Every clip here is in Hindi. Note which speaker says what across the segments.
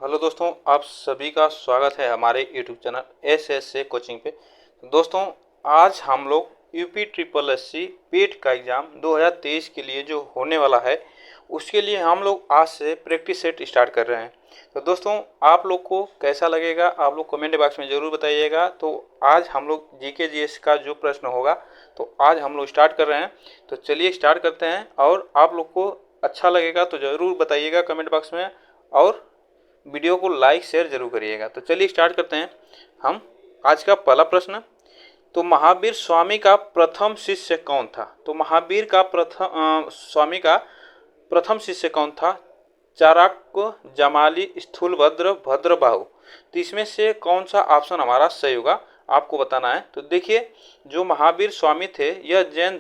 Speaker 1: हेलो दोस्तों, आप सभी का स्वागत है हमारे यूट्यूब चैनल एस कोचिंग पे। दोस्तों, आज हम लोग यूपी ट्रिपल एससी पेट का एग्ज़ाम 2023 के लिए जो होने वाला है उसके लिए हम लोग आज से प्रैक्टिस सेट स्टार्ट कर रहे हैं। तो दोस्तों, आप लोग को कैसा लगेगा आप लोग कमेंट बॉक्स में ज़रूर बताइएगा। तो आज हम लोग जीके जीएस का जो प्रश्न होगा तो आज हम लोग स्टार्ट कर रहे हैं। तो चलिए स्टार्ट करते हैं, और आप लोग को अच्छा लगेगा तो ज़रूर बताइएगा कमेंट बॉक्स में, और वीडियो को लाइक शेयर जरूर करिएगा। तो चलिए स्टार्ट करते हैं हम। आज का पहला प्रश्न, तो महावीर स्वामी का प्रथम शिष्य कौन था? तो महावीर का स्वामी का प्रथम शिष्य कौन था? चाणक्य, जमाली, स्थूलभद्र, भद्रबाहु। तो इसमें से कौन सा ऑप्शन हमारा सही होगा आपको बताना है। तो देखिए, जो महावीर स्वामी थे यह जैन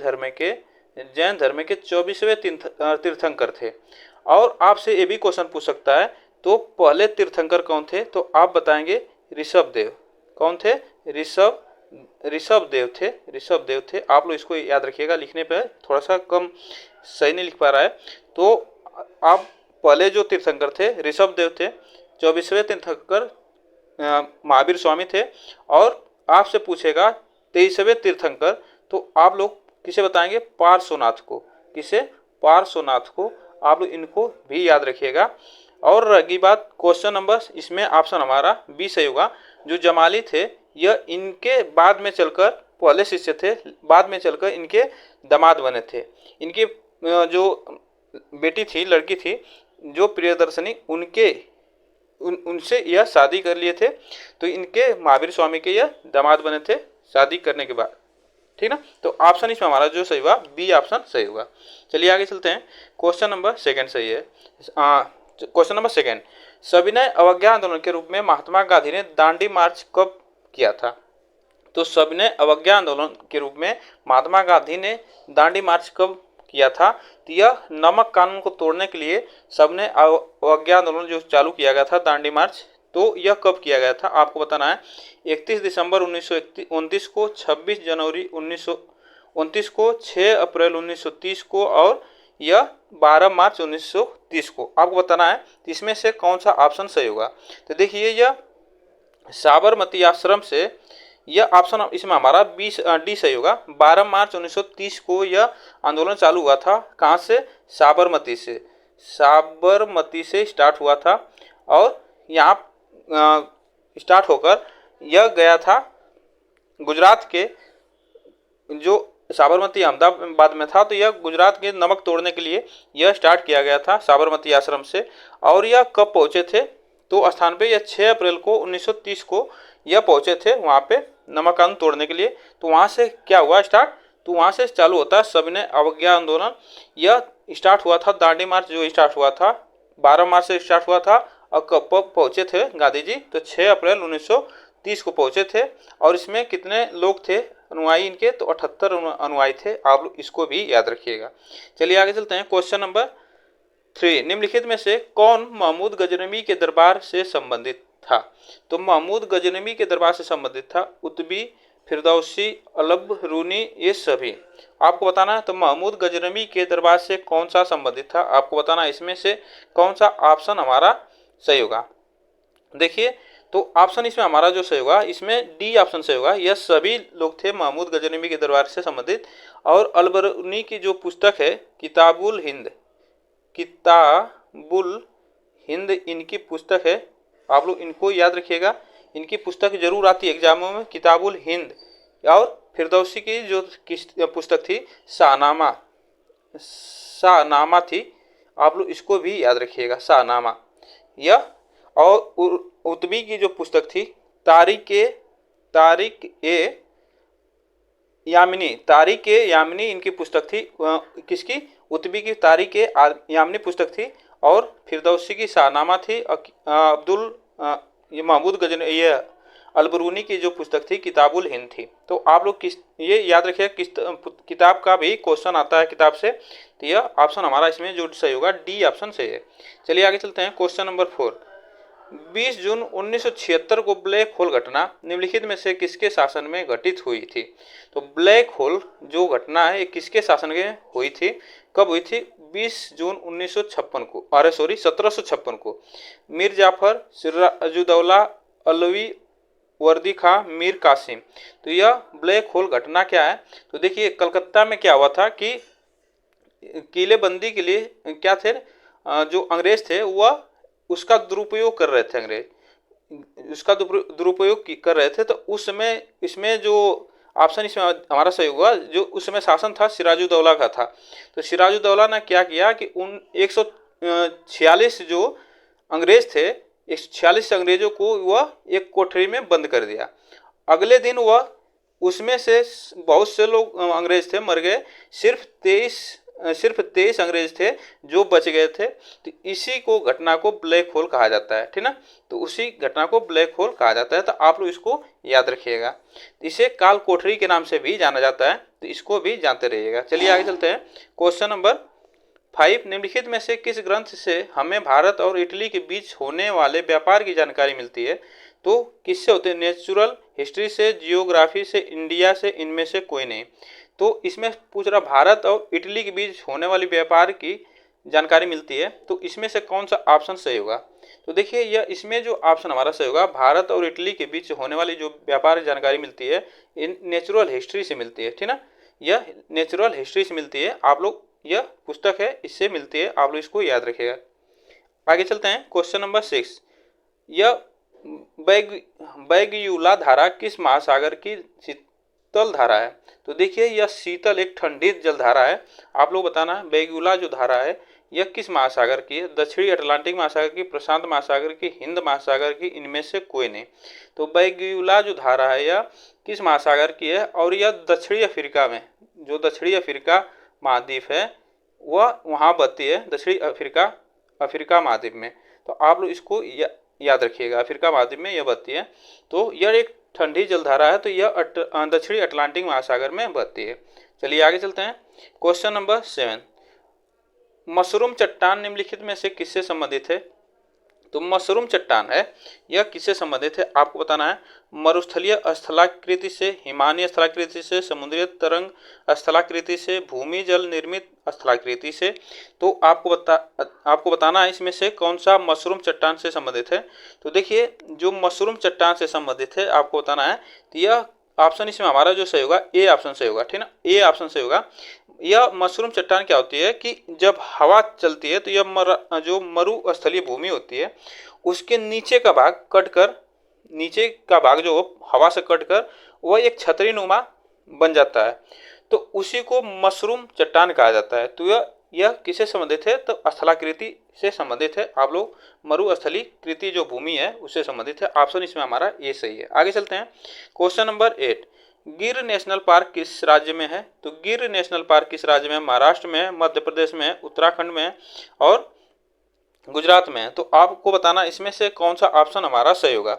Speaker 1: धर्म के 24वें तीर्थंकर थे। और आपसे ये भी क्वेश्चन पूछ सकता है, तो पहले तीर्थंकर कौन थे? तो आप बताएंगे ऋषभ देव। कौन थे? ऋषभ देव थे। आप लोग इसको याद रखिएगा, लिखने पे थोड़ा सा कम सही नहीं लिख पा रहा है। तो आप पहले जो तीर्थंकर थे ऋषभ देव थे, 24वें तीर्थंकर महावीर स्वामी थे। और आपसे पूछेगा 23वें तीर्थंकर, तो आप लोग किसे बताएंगे? पार्श्वनाथ को। किसे? पार्श्वनाथ को। आप लोग इनको भी याद रखिएगा। और रही बात क्वेश्चन नंबर, इसमें ऑप्शन हमारा बी सही होगा। जो जमाली थे यह इनके बाद में चलकर पहले शिष्य थे, बाद में चलकर इनके दामाद बने थे। इनकी जो बेटी थी, लड़की थी जो प्रियदर्शनी, उनसे यह शादी कर लिए थे। तो इनके महावीर स्वामी के यह दामाद बने थे शादी करने के बाद। ठीक ना? तो ऑप्शन इसमें हमारा जो सही हुआ बी ऑप्शन सही होगा। चलिए आगे चलते हैं। क्वेश्चन नंबर सेकंड सही है। क्वेश्चन नंबर सेकंड, सविनय अवज्ञा आंदोलन के रूप में महात्मा गांधी ने दांडी मार्च कब किया था? तो सविनय अवज्ञा आंदोलन के रूप में महात्मा गांधी ने दांडी मार्च कब किया था? तो यह नमक कानून को तोड़ने के लिए सविनय अवज्ञा आंदोलन जो चालू किया गया था दांडी मार्च, तो यह कब किया गया था आपको बताना है। 31 दिसंबर 1929 को, 26 जनवरी 1929 को, 6 अप्रैल 1930 को, और यह 12 मार्च 1930 को आपको बताना है। तो इसमें से कौन सा ऑप्शन सही होगा? तो देखिए, यह साबरमती आश्रम से, यह ऑप्शन इसमें हमारा डी सही होगा। 12 मार्च 1930 को यह आंदोलन चालू हुआ था। कहाँ से? साबरमती से। साबरमती से स्टार्ट हुआ था, और यहाँ स्टार्ट होकर यह गया था गुजरात के, जो साबरमती अहमदाबाद में था, तो यह गुजरात के नमक तोड़ने के लिए यह स्टार्ट किया गया था साबरमती आश्रम से। और यह कब पहुंचे थे? तो स्थान पे यह 6 अप्रैल को 1930 को यह पहुंचे थे वहाँ पे नमक कानून तोड़ने के लिए। तो वहाँ से क्या हुआ स्टार्ट? तो वहाँ से चालू होता है सविनय अवज्ञा आंदोलन। यह स्टार्ट हुआ था दांडी मार्च, जो स्टार्ट हुआ था 12 मार्च से स्टार्ट हुआ था। और कब पहुंचे थे गांधी जी? तो 6 अप्रैल 1930 को पहुंचे थे। और इसमें कितने लोग थे अनुयायी इनके? तो 78 अनुयायी थे। आप लोग इसको भी याद रखिएगा। चलिए आगे चलते हैं। क्वेश्चन नंबर 3, निम्नलिखित में से कौन महमूद गजनवी के दरबार से संबंधित था? तो महमूद गजनवी के दरबार से संबंधित था उतबी, फिरदौसी, अलब रूनी, ये सभी आपको बताना है। तो महमूद गजनवी के दरबार से कौन सा संबंधित था आपको बताना है। इसमें से कौन सा ऑप्शन हमारा सही होगा? देखिए, तो ऑप्शन इसमें हमारा जो सही होगा, इसमें डी ऑप्शन सही होगा। यह सभी लोग थे महमूद गजनवी के दरबार से संबंधित। और अलबरूनी की जो पुस्तक है किताबुल हिंद इनकी पुस्तक है। आप लोग इनको याद रखिएगा, इनकी पुस्तक जरूर आती है एग्जामों में, किताबुल हिंद। और फिरदौसी की जो पुस्तक थी शाहनामा थी। आप लोग इसको भी याद रखिएगा, शाहनामा यह। और उतबी की जो पुस्तक थी तारीख ए यामिनी इनकी पुस्तक थी। किसकी? उतबी की तारीख ए यामिनी पुस्तक थी। और फिरदौसी की शाहनामा थी। महमूद गजनवी, ये अलबरूनी की जो पुस्तक थी किताबुल हिंद थी। तो आप लोग ये याद रखिए, किस किताब का भी क्वेश्चन आता है किताब से। तो यह ऑप्शन हमारा इसमें जो सही होगा डी ऑप्शन सही है। चलिए आगे चलते हैं। क्वेश्चन नंबर 4, 20 जून 1976 को ब्लैक होल घटना निम्नलिखित में से किसके शासन में घटित हुई थी? तो ब्लैक होल जो घटना है किसके शासन में हुई थी? कब हुई थी? 20 जून 1956 को, अरे सॉरी 1756 को। मीर जाफर, सिराजुद्दौला, अलवी, वर्दी खां, मीर कासिम। तो यह ब्लैक होल घटना क्या है? तो देखिए कलकत्ता में क्या हुआ था कि किलेबंदी के लिए क्या थे, जो अंग्रेज थे वह उसका दुरुपयोग कर रहे थे, अंग्रेज उसका दुरुपयोग कर रहे थे। तो उस समय इसमें जो ऑप्शन इसमें हमारा सही हुआ, जो उस समय शासन था सिराजुद्दौला का था। तो सिराजुद्दौला ने क्या किया कि उन 146 जो अंग्रेज थे, 146 अंग्रेजों को वह एक कोठरी में बंद कर दिया। अगले दिन वह उसमें से बहुत से लोग अंग्रेज थे मर गए, सिर्फ 23 अंग्रेज थे जो बच गए थे। तो इसी को घटना को ब्लैक होल कहा जाता है, ठीक ना। तो उसी घटना को ब्लैक होल कहा जाता है, तो आप लोग इसको याद रखिएगा। इसे काल कोठरी के नाम से भी जाना जाता है, तो इसको भी जानते रहिएगा। चलिए आगे चलते हैं। क्वेश्चन नंबर 5, निम्नलिखित में से किस ग्रंथ से हमें भारत और इटली के बीच होने वाले व्यापार की जानकारी मिलती है? तो किससे होते हैं? नेचुरल हिस्ट्री से, जियोग्राफी से, इंडिया से, इनमें से कोई नहीं। तो इसमें पूछ रहा भारत और इटली के बीच होने वाली व्यापार की जानकारी मिलती है, तो इसमें से कौन सा ऑप्शन सही होगा? तो देखिए यह इसमें जो ऑप्शन हमारा सही होगा, भारत और इटली के बीच होने वाली जो व्यापार की जानकारी मिलती है, इन नेचुरल हिस्ट्री से मिलती है, ठीक ना। यह नेचुरल हिस्ट्री से मिलती है, आप लोग यह पुस्तक है इससे मिलती है, आप लोग इसको याद रखिएगा। आगे चलते हैं। क्वेश्चन नंबर 6, यह बैगयुला धारा किस महासागर की शीतल धारा है? तो देखिए यह शीतल एक ठंडी जल धारा है। आप लोग बताना बैगयुला जो धारा है यह किस महासागर की है? दक्षिणी अटलांटिक महासागर की, प्रशांत महासागर की, हिंद महासागर की, इनमें से कोई नहीं। तो बैगयुला जो धारा है यह किस महासागर की है? और यह दक्षिणी अफ्रीका में, जो दक्षिणी अफ्रीका महाद्वीप है वह वहाँ बहती है, दक्षिणी अफ्रीका महाद्वीप में। तो आप लोग इसको याद रखिएगा, अफ्रीका महाद्वीप में यह बहती है। तो यह एक ठंडी जलधारा है, तो यह दक्षिणी अटलांटिक महासागर में बहती है। चलिए आगे चलते हैं। क्वेश्चन नंबर 7, मशरूम चट्टान निम्नलिखित में से किससे संबंधित है? तो मशरूम चट्टान है यह किससे संबंधित है? आपको बताना है। मरुस्थलीय स्थलाकृति से, हिमानीय स्थलाकृति से, समुद्री तरंग स्थलाकृति से, भूमि जल निर्मित स्थलाकृति से। तो आपको बताना है इसमें से कौन सा मशरूम चट्टान से संबंधित है। तो देखिए जो मशरूम चट्टान से संबंधित है आपको बताना है, तो यह ऑप्शन इसमें हमारा जो सही होगा ए ऑप्शन सही होगा, ठीक ना। ए ऑप्शन सही होगा। यह मशरूम चट्टान क्या होती है कि जब हवा चलती है तो यह जो मरुस्थलीय भूमि होती है उसके नीचे का भाग कटकर, नीचे का भाग जो हवा से कटकर वह एक छतरी नुमा बन जाता है, तो उसी को मशरूम चट्टान कहा जाता है। तो यह किससे संबंधित है? तो स्थलाकृति से संबंधित है। आप लोग मरुस्थलीकृति जो भूमि है उससे संबंधित है। ऑप्शन इसमें हमारा ये सही है। आगे चलते हैं। क्वेश्चन नंबर 8, गिर नेशनल पार्क किस राज्य में है? तो गिर नेशनल पार्क किस राज्य में? महाराष्ट्र में, मध्य प्रदेश में, उत्तराखंड में और गुजरात में। तो आपको बताना इसमें से कौन सा ऑप्शन हमारा सही होगा।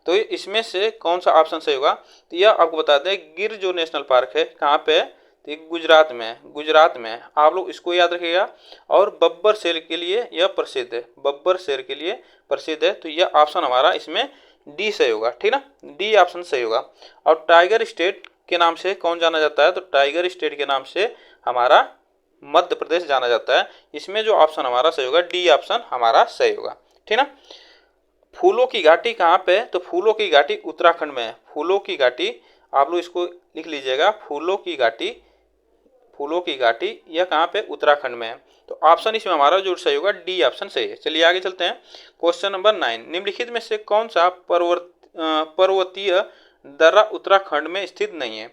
Speaker 1: तो इसमें से कौन सा ऑप्शन सही होगा? तो यह आपको बता दें, गिर जो नेशनल पार्क है कहाँ पे है? तो गुजरात में, गुजरात में। आप लोग इसको याद रखिएगा। और बब्बर शेर के लिए यह प्रसिद्ध है, बब्बर शेर के लिए प्रसिद्ध है। तो यह ऑप्शन हमारा इसमें डी सही होगा, ठीक ना। डी ऑप्शन सही होगा। और टाइगर स्टेट के नाम से कौन जाना जाता है? तो टाइगर स्टेट के नाम से हमारा मध्य प्रदेश जाना जाता है। इसमें जो ऑप्शन हमारा सही होगा डी ऑप्शन हमारा सही होगा, ठीक ना। फूलों की घाटी कहाँ पे है? तो फूलों की घाटी उत्तराखंड में है। फूलों की घाटी, आप लोग इसको लिख लीजिएगा, फूलों की घाटी, फूलों की घाटी यह कहाँ पे? उत्तराखंड में है। तो ऑप्शन इसमें हमारा जो सही होगा डी ऑप्शन सही है। चलिए आगे चलते हैं। क्वेश्चन नंबर 9, निम्नलिखित में से कौन सा पर्वतीय दर्रा उत्तराखंड में स्थित नहीं है?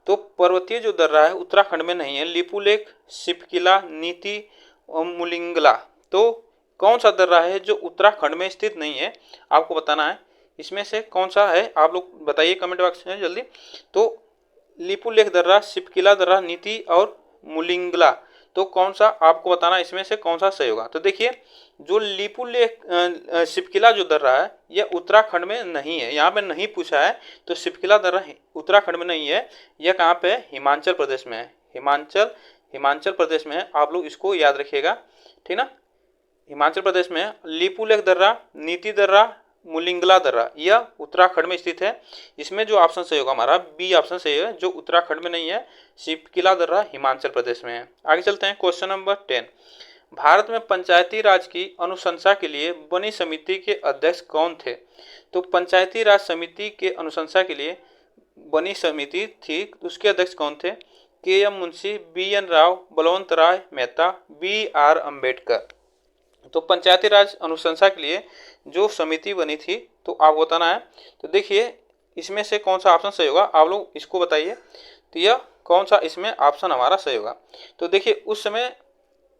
Speaker 1: तो पर्वतीय जो दर्रा है उत्तराखंड में नहीं है। लिपुलेख, सिपकिला, नीति और मुलिंगला। तो कौन सा दर्रा है जो उत्तराखंड में स्थित नहीं है? आपको बताना है इसमें से कौन सा है। आप लोग बताइए कमेंट बॉक्स में जल्दी। तो लिपुलेख दर्रा, सिपकिला दर्रा, नीति और मुलिंगला, तो कौन सा आपको बताना इसमें से कौन सा सही होगा। तो देखिए जो लिपुलेख सिपकिला जो दर्रा है यह उत्तराखंड में नहीं है, यहाँ पे नहीं पूछा है। तो सिपकिला दर्रा उत्तराखंड में नहीं है, यह कहाँ पे है? हिमाचल प्रदेश में है। हिमाचल प्रदेश में है। आप लोग इसको याद रखिएगा, ठीक ना। हिमाचल प्रदेश में लिपुलेख दर्रा, नीति दर्रा, मुलिंगला दर्रा, यह उत्तराखंड में स्थित है। इसमें जो ऑप्शन सही होगा हमारा बी ऑप्शन सही है, जो उत्तराखंड में नहीं है। शिपकिला दर्रा हिमाचल प्रदेश में है। आगे चलते हैं क्वेश्चन नंबर 10। भारत में पंचायती राज की अनुशंसा के लिए बनी समिति के अध्यक्ष कौन थे? तो पंचायती राज समिति के अनुशंसा के लिए बनी समिति थी, उसके अध्यक्ष कौन थे? K M Munshi, B N Rao, Balwant Rai Mehta, B R Ambedkar. तो पंचायती राज अनुशंसा के लिए जो समिति बनी थी तो आपको बताना है। तो देखिए इसमें से कौन सा ऑप्शन सही होगा, आप लोग इसको बताइए। तो यह कौन सा इसमें ऑप्शन हमारा सही होगा? तो देखिए उस समय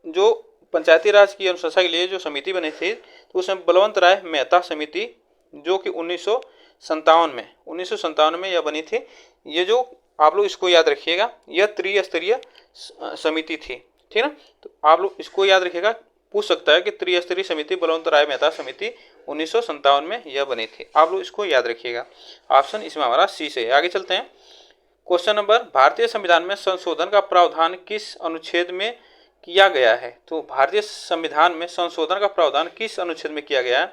Speaker 1: जो पंचायती राज की अनुशंसा के लिए जो समिति बनी थी तो उसमें बलवंत राय मेहता समिति, जो कि 1957 में यह बनी थी। ये जो आप लोग इसको याद रखिएगा, यह त्रिस्तरीय समिति थी, ठीक ना। तो आप लोग इसको याद रखिएगा, पूछ सकता है कि त्रिस्तरीय समिति बलवंत राय मेहता समिति 1957 में यह बनी थी। आप लोग इसको याद रखिएगा। ऑप्शन इसमें हमारा सी से है। आगे चलते हैं क्वेश्चन नंबर, भारतीय संविधान में संशोधन का प्रावधान किस अनुच्छेद में किया गया है? तो भारतीय संविधान में संशोधन का प्रावधान किस अनुच्छेद में किया गया है?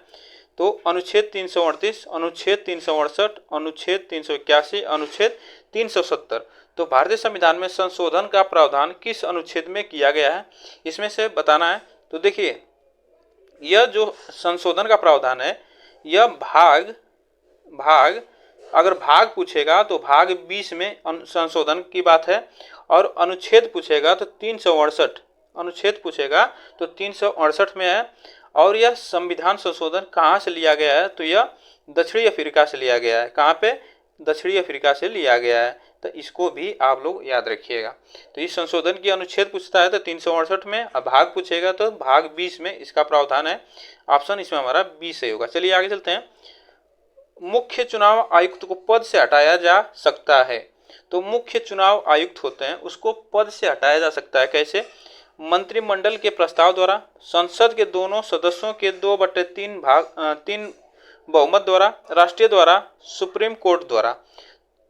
Speaker 1: तो अनुच्छेद 338, अनुच्छेद 368, अनुच्छेद 381, अनुच्छेद 370। तो भारतीय संविधान में संशोधन का प्रावधान किस अनुच्छेद में किया गया है, इसमें से बताना है। तो देखिए यह जो संशोधन का प्रावधान है, यह भाग अगर भाग पूछेगा तो भाग 20 में संशोधन की बात है, और अनुच्छेद पूछेगा तो 368, अनुच्छेद पूछेगा तो 368 में है। और यह संविधान संशोधन कहाँ से लिया गया है? तो यह दक्षिणी अफ्रीका से लिया गया है। कहाँ पे? दक्षिणी अफ्रीका से लिया गया है। तो इसको भी आप लोग याद रखिएगा। तो इस संशोधन की अनुच्छेद पूछता है तो 368 में, अब भाग पूछेगा तो भाग 20 में इसका प्रावधान है। ऑप्शन इसमें हमारा 20 सही होगा। चलिए आगे चलते हैं। मुख्य चुनाव आयुक्त को पद से हटाया जा सकता है। तो मुख्य चुनाव आयुक्त होते हैं, उसको पद से हटाया जा सकता है। कैसे? मंत्रिमंडल के प्रस्ताव द्वारा, संसद के दोनों सदस्यों के 2/3 बहुमत द्वारा, राष्ट्रीय द्वारा, सुप्रीम कोर्ट द्वारा।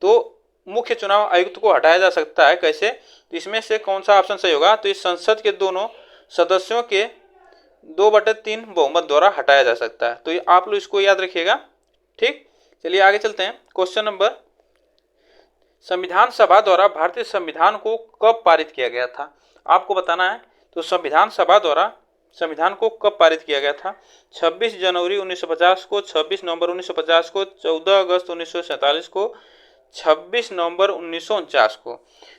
Speaker 1: तो मुख्य चुनाव आयुक्त को हटाया जा सकता है। कैसे? तो इसमें से कौन सा ऑप्शन सही होगा? तो इस संसद के दोनों सदस्यों के 2/3 बहुमत द्वारा हटाया जा सकता है। तो ये आप लोग इसको याद रखिएगा, ठीक। चलिए आगे चलते हैं। क्वेश्चन नंबर, संविधान सभा द्वारा भारतीय संविधान को कब पारित किया गया था? आपको बताना है। तो संविधान सभा द्वारा संविधान को कब पारित किया गया था? 26 जनवरी 1950 को, 26 नवंबर 1950 को, 14 अगस्त 1947 को, 26 नवंबर 1949 को।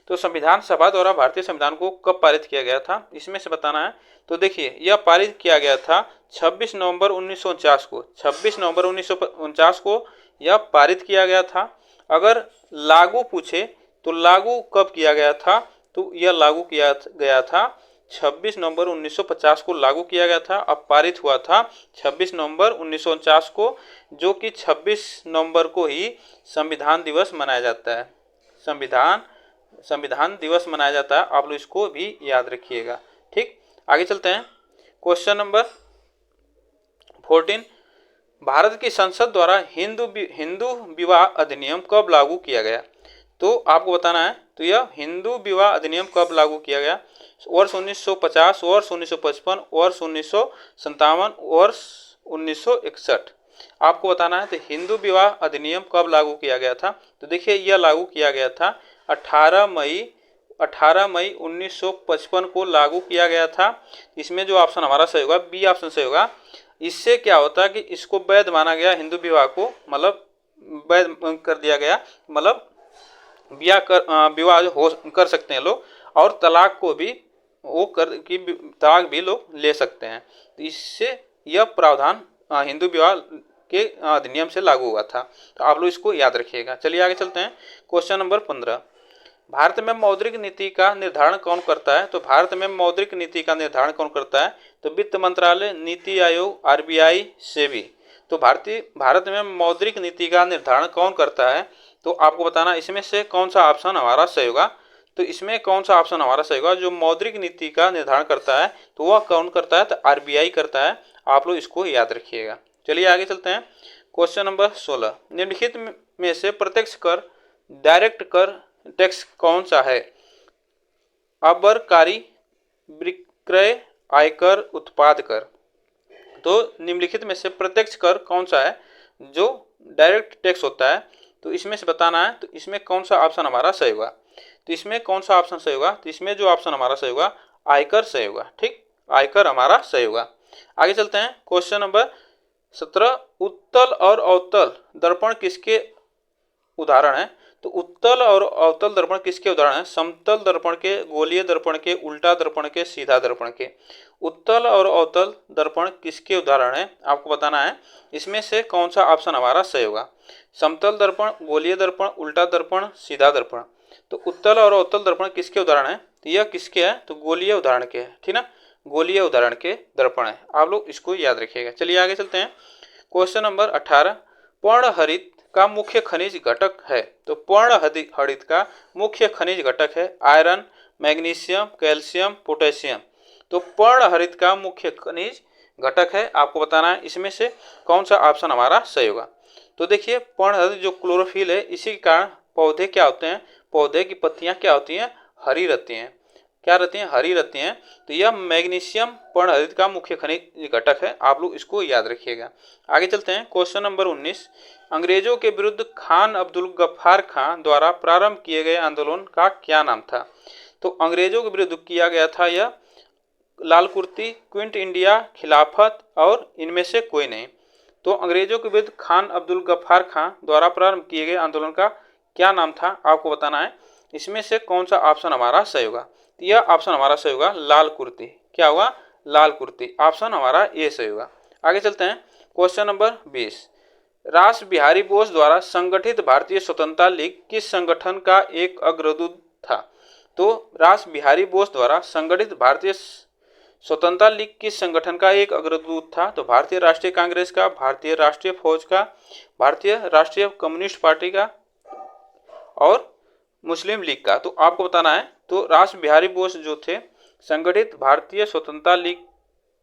Speaker 1: तो संविधान सभा द्वारा भारतीय संविधान को कब पारित किया गया था, इसमें से बताना है। तो देखिए यह पारित किया गया था 26 नवंबर 1949 को। 26 नवंबर 1949 को यह पारित किया गया था। अगर लागू पूछे तो लागू कब किया गया था? तो यह लागू किया गया था 26 नवंबर 1950 को लागू किया गया था। अब पारित हुआ था 26 नवंबर 1949 को, जो कि 26 नवंबर को ही संविधान दिवस मनाया जाता है। संविधान दिवस मनाया जाता है। आप लोग इसको भी याद रखिएगा, ठीक। आगे चलते हैं। क्वेश्चन नंबर 14, भारत की संसद द्वारा हिंदू विवाह अधिनियम कब लागू किया गया? तो आपको बताना है। तो यह हिंदू विवाह अधिनियम कब लागू किया गया? वर्ष 1950, वर्ष 1955, वर्ष 1957, वर्ष 1961। आपको बताना है। तो हिंदू विवाह अधिनियम कब लागू किया गया था? तो देखिए यह लागू किया गया था 18 मई 1955 को लागू किया गया था। इसमें जो ऑप्शन हमारा सही होगा बी ऑप्शन सही होगा। इससे क्या होता है कि इसको वैध माना गया, हिंदू विवाह को मतलब वैध कर दिया गया, मतलब विवाह हो कर सकते हैं लोग, और तलाक को भी तलाक भी लोग ले सकते हैं। तो इससे यह प्रावधान हिंदू विवाह के अधिनियम से लागू हुआ था। तो आप लोग इसको याद रखिएगा। चलिए आगे चलते हैं। क्वेश्चन नंबर 15, भारत में मौद्रिक नीति का निर्धारण कौन करता है? तो भारत में मौद्रिक नीति का निर्धारण कौन करता है? तो वित्त मंत्रालय, नीति आयोग, आरबीआई, सेबी। तो भारत में मौद्रिक नीति का निर्धारण कौन करता है? तो आपको बताना इसमें से कौन सा ऑप्शन हमारा सही होगा। तो इसमें कौन सा ऑप्शन हमारा सही होगा? जो मौद्रिक नीति का निर्धारण करता है तो वह कौन करता है? तो आरबीआई करता है। आप लोग इसको याद रखिएगा। चलिए आगे चलते हैं। क्वेश्चन नंबर 16, निम्नलिखित में से प्रत्यक्ष कर, डायरेक्ट कर टैक्स कौन सा है? आबकारी, विक्रय, आयकर, उत्पाद कर। तो निम्नलिखित में से प्रत्यक्ष कर कौन सा है? जो डायरेक्ट टैक्स होता है, तो इसमें से बताना है तो इसमें कौन सा ऑप्शन हमारा सही होगा। तो इसमें कौन सा ऑप्शन सही होगा, तो इसमें जो ऑप्शन हमारा सही होगा आयकर सही होगा। ठीक, आयकर हमारा सही होगा। आगे चलते हैं, क्वेश्चन नंबर 17, उत्तल और अवतल दर्पण किसके उदाहरण है। तो उत्तल और अवतल दर्पण किसके उदाहरण है, समतल दर्पण के, गोलीय दर्पण के, उल्टा दर्पण के, सीधा दर्पण के। उत्तल और अवतल दर्पण किसके उदाहरण है, आपको बताना है इसमें से कौन सा ऑप्शन हमारा सही होगा। समतल दर्पण, गोलीय दर्पण, उल्टा दर्पण, सीधा दर्पण। तो उत्तल और अवतल दर्पण किसके उदाहरण है, तो यह किसके है, तो गोलीय उदाहरण के है, ठीक ना, गोलीय उदाहरण के दर्पण है। आप लोग इसको याद रखिएगा। चलिए आगे चलते हैं, क्वेश्चन नंबर 18, पर्णहरित का मुख्य खनिज घटक है। तो पर्णहरित का मुख्य खनिज घटक है आयरन, मैग्नीशियम, कैल्शियम, पोटेशियम। तो पर्णहरित का मुख्य खनिज घटक है, आपको बताना है इसमें से कौन सा ऑप्शन हमारा सही होगा। तो देखिए पर्णहरित जो क्लोरोफिल है, इसी के कारण पौधे क्या होते हैं, पौधे की पत्तियां क्या होती हैं, हरी रहती हैं। क्या रहती हैं, हरी रहती हैं। तो यह मैग्नीशियम पर्णहरित का मुख्य खनिज घटक है, आप लोग इसको याद रखिएगा। आगे चलते हैं, क्वेश्चन नंबर 19, अंग्रेजों के विरुद्ध खान अब्दुल गफ्फार खान द्वारा प्रारंभ किए गए आंदोलन का क्या नाम था। तो अंग्रेजों के विरुद्ध किया गया था यह लाल कुर्ती, क्विट इंडिया, खिलाफत और इनमें से कोई नहीं। तो अंग्रेजों के विरुद्ध खान अब्दुल गफ्फार खान द्वारा प्रारंभ किए गए आंदोलन का क्या नाम था, आपको बताना है इसमें से कौन सा ऑप्शन हमारा सही होगा। तो यह ऑप्शन हमारा सही होगा लाल कुर्ती। क्या होगा, लाल कुर्ती, ऑप्शन हमारा ए सही होगा। आगे चलते हैं, क्वेश्चन नंबर 20, रास बिहारी बोस द्वारा संगठित भारतीय स्वतंत्रता लीग किस संगठन का एक अग्रदूत था। तो रास बिहारी बोस द्वारा संगठित भारतीय स्वतंत्रता लीग किस संगठन का एक अग्रदूत था। तो भारतीय राष्ट्रीय कांग्रेस का, भारतीय राष्ट्रीय फौज का, भारतीय राष्ट्रीय कम्युनिस्ट पार्टी का और मुस्लिम लीग का। तो आपको बताना है, तो रास बिहारी बोस जो थे संगठित भारतीय स्वतंत्रता लीग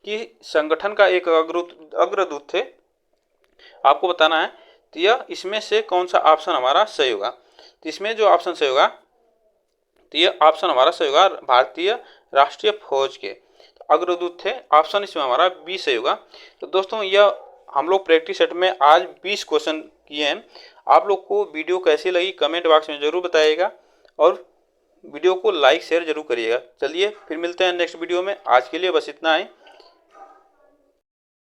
Speaker 1: की संगठन का एक अग्रदूत थे, आपको बताना है तो यह इसमें से कौन सा ऑप्शन हमारा सही होगा। तो इसमें जो ऑप्शन सही होगा, तो यह ऑप्शन हमारा सही होगा भारतीय राष्ट्रीय फौज के अग्रदूत थे, ऑप्शन इसमें हमारा बी सही होगा। तो दोस्तों यह हम लोग प्रैक्टिस सेट में आज 20 क्वेश्चन किए हैं। आप लोग को वीडियो कैसी लगी कमेंट बॉक्स में जरूर बताइएगा और वीडियो को लाइक शेयर जरूर करिएगा। चलिए फिर मिलते हैं नेक्स्ट वीडियो में, आज के लिए बस इतना ही।